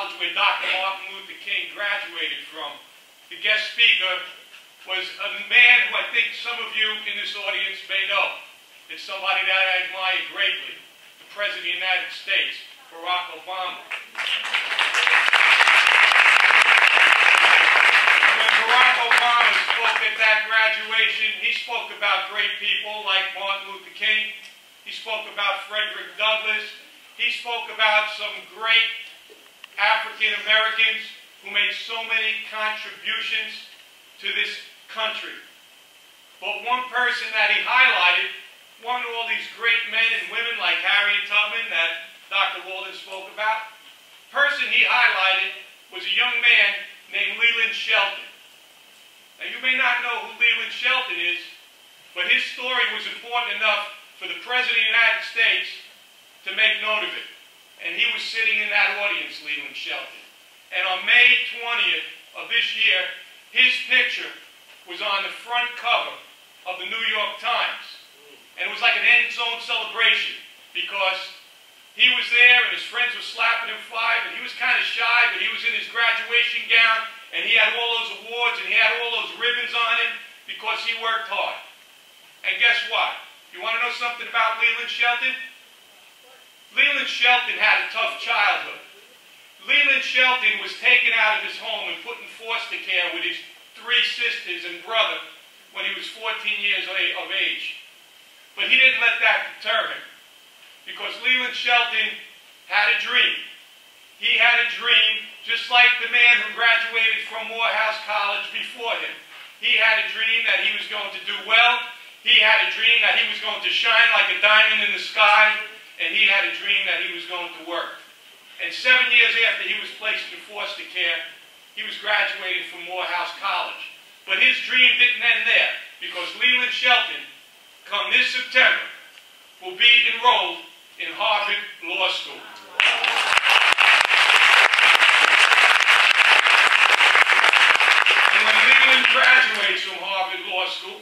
college where Dr. Martin Luther King graduated from. The guest speaker was a man who I think some of you in this audience may know. It's somebody that I admire greatly, the President of the United States, Barack Obama. When Barack Obama spoke at that graduation, he spoke about great people like Martin Luther King. He spoke about Frederick Douglass. He spoke about some great African Americans who made so many contributions to this country. But one person that he highlighted, one of all these great men and women like Harriet Tubman that Dr. Walden spoke about, the person he highlighted was a young man named Leland Shelton. Now you may not know who Leland Shelton is, but his story was important enough for the President of the United States to make note of it. And he was sitting in that audience, Leland Shelton. And on May 20th of this year, his picture was on the front cover of the New York Times. And it was like an end zone celebration because he was there and his friends were slapping him five and he was kind of shy, but he was in his graduation gown and he had all those awards and he had all those ribbons on him because he worked hard. And guess what? You want to know something about Leland Shelton? Leland Shelton had a tough childhood. Leland Shelton was taken out of his home and put in foster care with his 3 sisters and brother when he was 14 years of age. But he didn't let that deter him because Leland Shelton had a dream. He had a dream just like the man who graduated from Morehouse College before him. He had a dream that he was going to do well. He had a dream that he was going to shine like a diamond in the sky. And he had a dream that he was going to work. And 7 years after he was placed in foster care, he was graduating from Morehouse College. But his dream didn't end there, because Leland Shelton, come this September, will be enrolled in Harvard Law School. And when Leland graduates from Harvard Law School,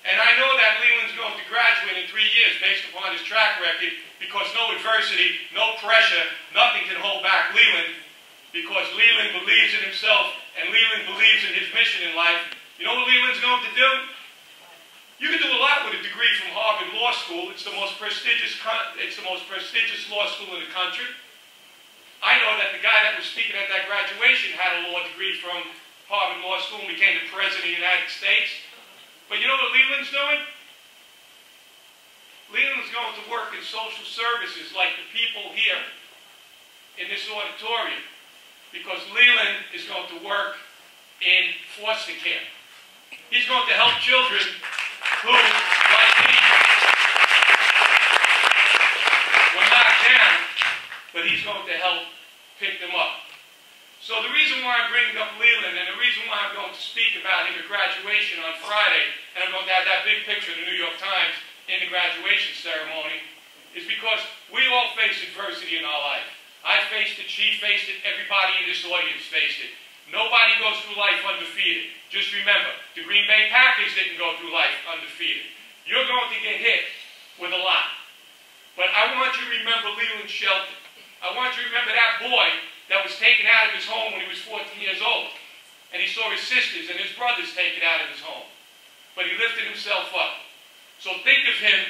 and I know that Leland's going to graduate in 3 years based upon his track record, because no adversity, no pressure, nothing can hold back Leland, because Leland believes in himself and Leland believes in his mission in life. You know what Leland's going to do? You can do a lot with a degree from Harvard Law School. It's the most prestigious law school in the country. I know that the guy that was speaking at that graduation had a law degree from Harvard Law School and became the President of the United States. But you know what Leland's doing? Leland's going to work in social services like the people here in this auditorium, because Leland is going to work in foster care. He's going to help children who, like me, were knocked down, but he's going to help pick them up. So the reason why I'm bringing up Leland, and the reason why I'm going to speak about him at graduation on Friday, and I'm going to have that big picture in the New York Times in the graduation ceremony, is because we all face adversity in our life. I faced it, she faced it, everybody in this audience faced it. Nobody goes through life undefeated. Just remember, the Green Bay Packers didn't go through life undefeated. You're going to get hit with a lot. But I want you to remember Leland Shelton. I want you to remember that boy that was taken out of his home when he was 14 years old. And he saw his sisters and his brothers taken out of his home. But he lifted himself up. So think of him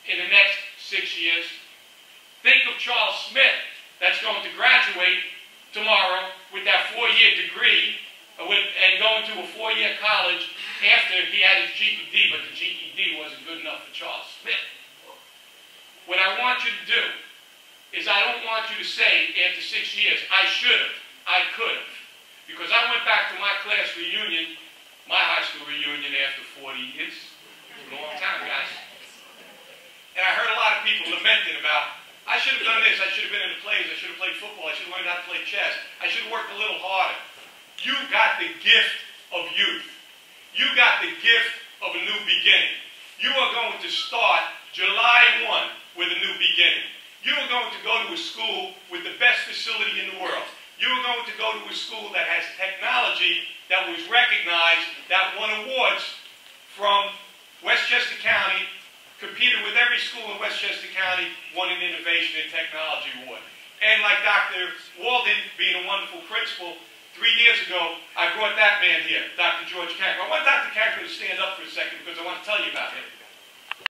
in the next 6 years. Think of Charles Smith that's going to graduate tomorrow with that 4-year degree and going to a 4-year college after he had his GED, but the GED wasn't good enough for Charles Smith. What I want you to do is I don't want you to say after 6 years, I should have, I could have. Because I went back to my class reunion, my high school reunion after 40 years. A long time, guys. And I heard a lot of people lamenting about, I should have done this, I should have been in the plays, I should have played football, I should have learned how to play chess, I should have worked a little harder. You got the gift of youth. You got the gift of a new beginning. You are going to start July 1 with a new beginning. You are going to go to a school with the best facility in the world. You are going to go to a school that has technology that was recognized, that won awards from Westchester County, competed with every school in Westchester County, won an Innovation in Technology Award. And like Dr. Walden, being a wonderful principal. 3 years ago, I brought that man here, Dr. George Cackler. I want Dr. Cackler to stand up for a second because I want to tell you about him.